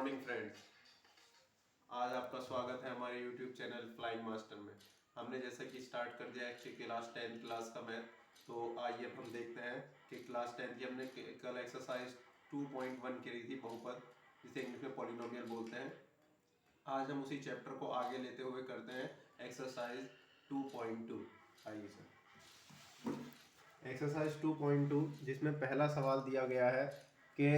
Morning friends. आज आपका स्वागत है हमारे यूट्यूब चैनल फ्लाइंग मास्टर में। हमने जैसा कि स्टार्ट कर दिया है क्लास 10 क्लास का मैथ। तो आइए अब हम देखते हैं कि क्लास 10 की हमने कल एक्सरसाइज 2.1 करी थी, बहुपद, जिसे इंग्लिश में पॉलिनोमियल बोलते हैं। आज हम उसी चैप्टर को आगे लेते हुए करते हैं एक्सरसाइज 2.2। आइए सर, एक्सरसाइज 2.2 जिसमें पहला सवाल दिया गया है कि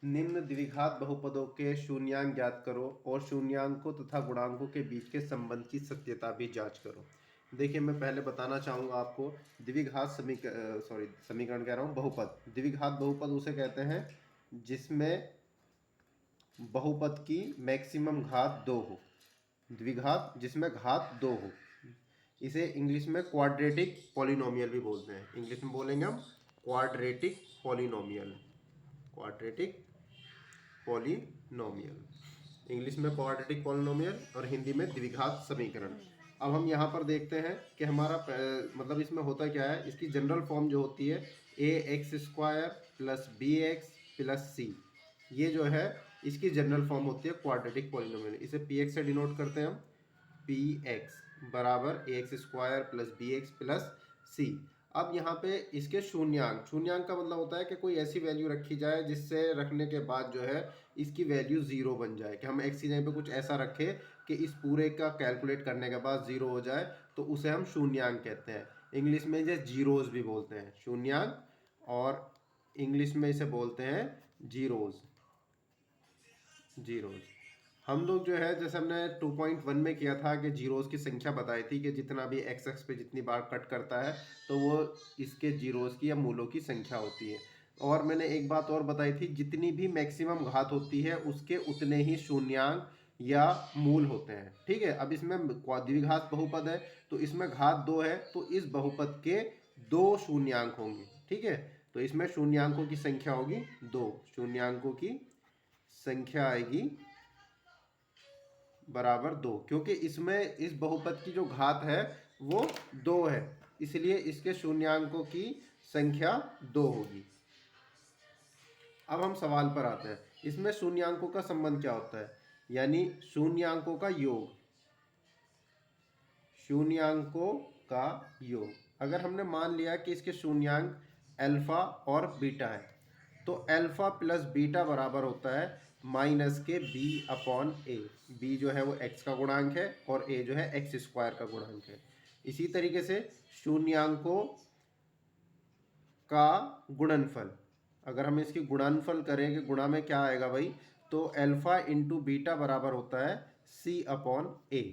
निम्न द्विघात बहुपदों के शून्यांक ज्ञात करो और शून्यांकों तथा गुणांकों के बीच के संबंध की सत्यता भी जांच करो। देखिए, मैं पहले बताना चाहूँगा आपको, द्विघात समीकरण कह रहा हूँ, बहुपद। द्विघात बहुपद उसे कहते हैं जिसमें बहुपद की मैक्सिमम घात 2 हो। द्विघात जिसमें घात 2 हो, इसे इंग्लिश में क्वाड्रेटिक पॉलिनोमियल भी बोलते हैं। इंग्लिश में बोलेंगे हम quadratic polynomial. Quadratic polynomial, English में क्वाड्रेटिक पॉलिनोमियल और हिंदी में द्विघात समीकरण। अब हम यहाँ पर देखते हैं कि हमारा मतलब इसमें होता क्या है। इसकी जनरल फॉर्म जो होती है ax² + bx + c, ये जो है इसकी जनरल फॉर्म होती है क्वाड्रेटिक पॉलिनोमियल। इसे px से डिनोट करते हैं हम। px बराबर ax² + bx + c। अब यहाँ पे इसके शून्यांक का मतलब होता है कि कोई ऐसी वैल्यू रखी जाए जिससे रखने के बाद जो है इसकी वैल्यू 0 बन जाए। कि हम x की जगह पे कुछ ऐसा रखें कि इस पूरे का कैलकुलेट करने के बाद 0 हो जाए, तो उसे हम शून्यांक कहते हैं। इंग्लिश में इसे जीरोज भी बोलते हैं, शून्यांक, और इंग्लिश में इसे बोलते हैं जीरोज। हम लोग जो है, जैसे हमने 2.1 में किया था कि जीरोज़ की संख्या बताई थी कि जितना भी एक्स एक्स पे जितनी बार कट करता है तो वो इसके जीरोज़ की या मूलों की संख्या होती है। और मैंने एक बात और बताई थी, जितनी भी मैक्सिमम घात होती है उसके उतने ही शून्यांक या मूल होते हैं। ठीक है। अब इसमें द्विघात बहुपद है तो इसमें घात 2 है, तो इस बहुपद के 2 शून्यांक होंगे। ठीक है। तो इसमें शून्यांकों की संख्या होगी 2, शून्यांकों की संख्या आएगी बराबर 2, क्योंकि इसमें इस बहुपद की जो घात है वो 2 है, इसलिए इसके शून्यांकों की संख्या 2 होगी। अब हम सवाल पर आते हैं। इसमें शून्यांकों का संबंध क्या होता है, यानी शून्यांकों का योग। शून्यांकों का योग, अगर हमने मान लिया कि इसके शून्यांक अल्फा और बीटा है, तो अल्फा प्लस बीटा बराबर होता है माइनस के b/a। b जो है वो x का गुणांक है और a जो है x² का गुणांक है। इसी तरीके से शून्यांकों का गुणनफल, अगर हम इसकी गुणनफल करें कि गुणा में क्या आएगा भाई, तो अल्फा इंटू बीटा बराबर होता है c/a।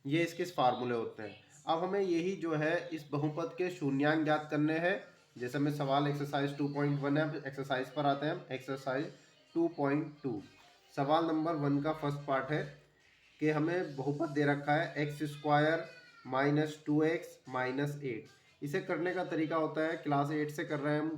ये इसके फार्मूले होते हैं। अब हमें यही जो है इस बहुपद के शून्यांक ज्ञात करने हैं। जैसे हमें सवाल एक्सरसाइज 2.1 है, एक्सरसाइज पर आते हैं हम। एक्सरसाइज 2.2 सवाल नंबर 1 का फर्स्ट पार्ट है कि हमें बहुपद दे रखा है x² - 2x - 8। इसे करने का तरीका होता है, क्लास 8 से कर रहे हैं हम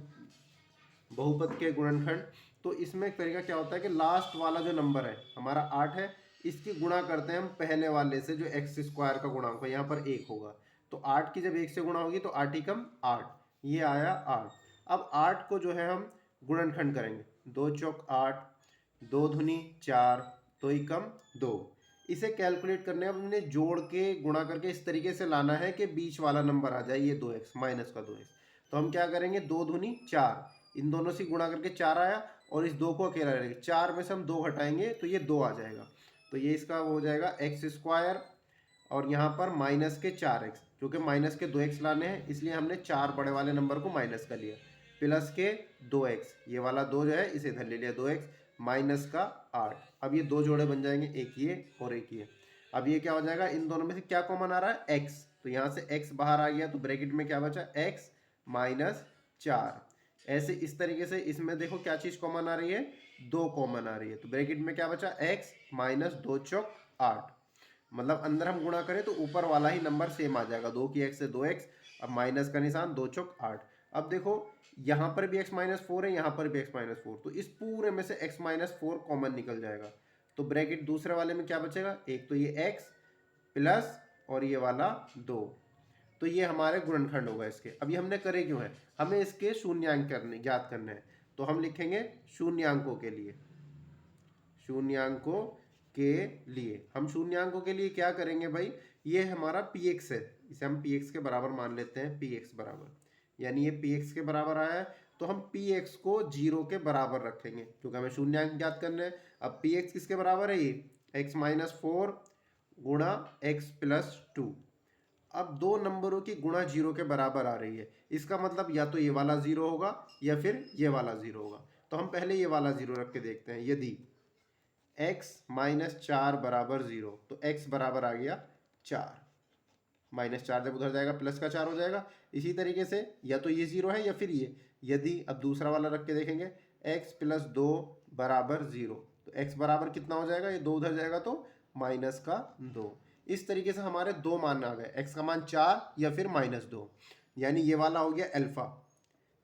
बहुपद के गुणनखंड। तो इसमें एक तरीका क्या होता है कि लास्ट वाला जो नंबर है हमारा 8 है, इसकी गुणा करते हैं हम पहले वाले से जो x² का गुणांक है, यहाँ पर 1 होगा। तो 8 की जब 1 से गुणा होगी तो 8 ही कम 8, ये आया 8। अब 8 को जो है हम गुणनखंड करेंगे, 2 चौक 8, 2 दूनी 4, 2 ही कम 2। इसे कैलकुलेट करने अब हमने जोड़ के गुणा करके इस तरीके से लाना है कि बीच वाला नंबर आ जाए, ये 2x माइनस का 2x। तो हम क्या करेंगे, 2 दूनी 4, इन दोनों से गुणा करके 4 आया और इस 2 को अकेला रहेंगे, 4 में से हम 2 घटाएंगे तो ये 2 आ जाएगा। तो ये इसका हो जाएगा x² और यहाँ पर माइनस के 4x, क्योंकि माइनस के 2x लाने हैं इसलिए हमने 4 बड़े वाले नंबर को माइनस कर लिया, प्लस के 2x, ये वाला 2 जो है इसे इधर ले लिया 2x, माइनस का 8। अब ये 2 जोड़े बन जाएंगे, एक ये और एक ये। अब ये क्या हो जाएगा, इन दोनों में से क्या कॉमन आ रहा है, x, तो यहाँ से x बाहर आ गया तो ब्रैकेट में क्या बचा, x - 4। ऐसे इस तरीके से इसमें देखो क्या चीज कॉमन आ रही है, 2 कॉमन आ रही है, तो ब्रैकेट में क्या बचा, x - 2 चौक 8। मतलब अंदर हम गुणा करें तो ऊपर वाला ही नंबर सेम आ जाएगा, 2 की x से 2x, अब माइनस का निशान, 2 चौक 8। अब देखो यहाँ पर भी x - 4 है, यहाँ पर भी x - 4, तो इस पूरे में से x - 4 कॉमन निकल जाएगा। तो ब्रैकेट दूसरे वाले में क्या बचेगा, एक तो ये x प्लस और ये वाला 2, तो ये हमारे गुणनखंड होगा इसके। अभी हमने करे क्यों है, हमें इसके शून्यांक ज्ञात करने हैं। तो हम लिखेंगे शून्यांकों के लिए, शून्यांकों के लिए। हम शून्यांकों के लिए क्या करेंगे भाई, ये हमारा पी एक्स है, इसे हम पी एक्स के बराबर मान लेते हैं, पी एक्स बराबर, यानी ये पी एक्स के बराबर आया है, तो हम पी एक्स को 0 के बराबर रखेंगे क्योंकि हमें शून्यांक ज्ञात करना है। अब पी एक्स किसके बराबर है, ये एक्स माइनस 4 गुणा एक्स प्लस 2। अब दो नंबरों की गुणा 0 के बराबर आ रही है, इसका मतलब या तो ये वाला 0 होगा या फिर ये वाला 0 होगा। तो हम पहले ये वाला 0 रख के देखते हैं। यदि x माइनस 4 बराबर 0, तो x बराबर आ गया 4, माइनस 4 जब उधर जाएगा प्लस का 4 हो जाएगा। इसी तरीके से या तो ये 0 है या फिर ये। यदि अब दूसरा वाला रख के देखेंगे, x प्लस 2 बराबर 0, तो x बराबर कितना हो जाएगा, ये 2 उधर जाएगा तो माइनस का 2। इस तरीके से हमारे दो मान आ गए, x का मान 4 या फिर माइनस 2, यानी ये वाला हो गया अल्फा,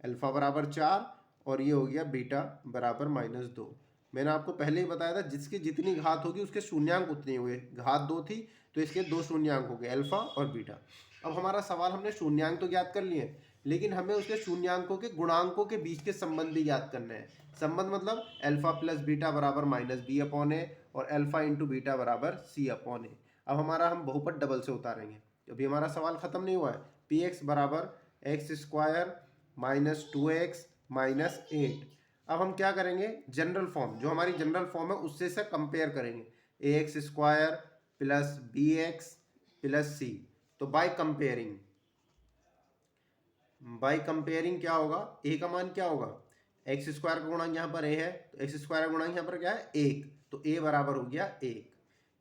अल्फा बराबर 4, और ये हो गया बीटा बराबर -2। मैंने आपको पहले ही बताया था जिसकी जितनी घात होगी उसके शून्यांक उतने हुए, घात 2 थी तो इसके 2 शून्यांक हो गए, अल्फा और बीटा। अब हमारा सवाल, हमने शून्यांक तो ज्ञात कर लिए, लेकिन हमें उसके शून्यांकों के गुणांकों के बीच के संबंध भी ज्ञात करने हैं। संबंध मतलब अल्फा प्लस बीटा बराबर -b/a और अल्फा इंटू बीटा बराबर c/a। अब हमारा हम बहुपद डबल से उतारेंगे, अभी हमारा सवाल खत्म नहीं हुआ है। पी एक्स बराबर x square minus 2x minus 8। अब हम क्या करेंगे, जनरल फॉर्म, जो हमारी जनरल फॉर्म है उससे से कंपेयर करेंगे, a x square plus b x plus c. तो बाय कंपेयरिंग क्या होगा, ए का मान क्या होगा, एक्स स्क्वायर का गुणांक यहाँ पर ए है, तो एक्स स्क्वायर का गुणांक यहाँ पर क्या है 1, तो ए बराबर हो गया 1।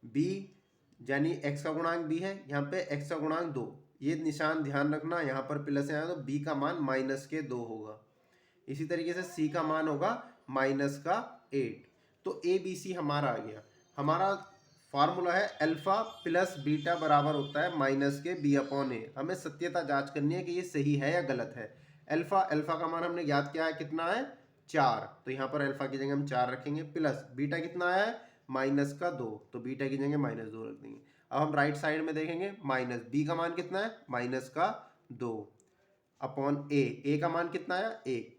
बी यानी एक्स का गुणांक बी है, यहाँ पे एक्स का गुणांक 2, ये निशान ध्यान रखना, यहाँ पर प्लस है तो बी का मान -2 होगा। इसी तरीके से सी का मान होगा -8। तो ए बी सी हमारा आ गया। हमारा फार्मूला है अल्फा प्लस बीटा बराबर होता है -b/a। हमें सत्यता जांच करनी है कि ये सही है या गलत है। अल्फा का मान हमने ज्ञात किया है, कितना है 4, तो यहाँ पर अल्फा की जगह हम 4 रखेंगे, प्लस बीटा कितना है -2, तो बीटा की जगह -2 रख देंगे। अब हम राइट साइड में देखेंगे, माइनस बी का मान कितना है -2 अपॉन ए का मान कितना है 1।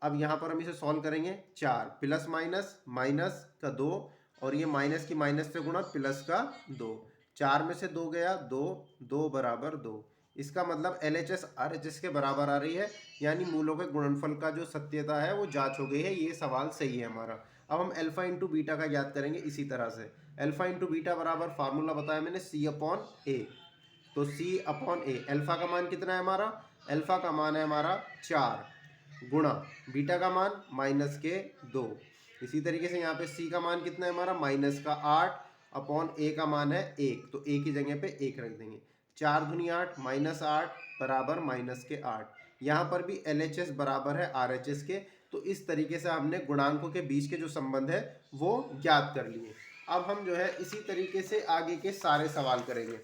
अब यहाँ पर हम इसे सॉल्व करेंगे, 4 प्लस माइनस माइनस का 2, और ये माइनस की माइनस से गुणा प्लस का 2, 4 में से 2 गया 2, 2 बराबर 2। इसका मतलब LHS RHS के बराबर आ रही है, यानी मूलों के गुणनफल का जो सत्यता है वो जांच हो गई है, ये सवाल सही है हमारा। अब हम अल्फा इंटू बीटा का ज्ञात करेंगे इसी तरह से। अल्फा इंटू बीटा बराबर फार्मूला बताया मैंने c/a, तो c/a। अल्फा का मान कितना है हमारा, अल्फा का मान है हमारा 4 गुणा बीटा का मान -2। इसी तरीके से यहाँ पे c का मान कितना है हमारा -8 अपॉन a का मान है 1, तो a की जगह पे 1 रख देंगे। 4 दूनी 8 -8 बराबर -8। यहाँ पर भी LHS बराबर है RHS के। तो इस तरीके से हमने गुणांकों के बीच के जो संबंध है वो ज्ञात कर लिए। अब हम जो है इसी तरीके से आगे के सारे सवाल करेंगे।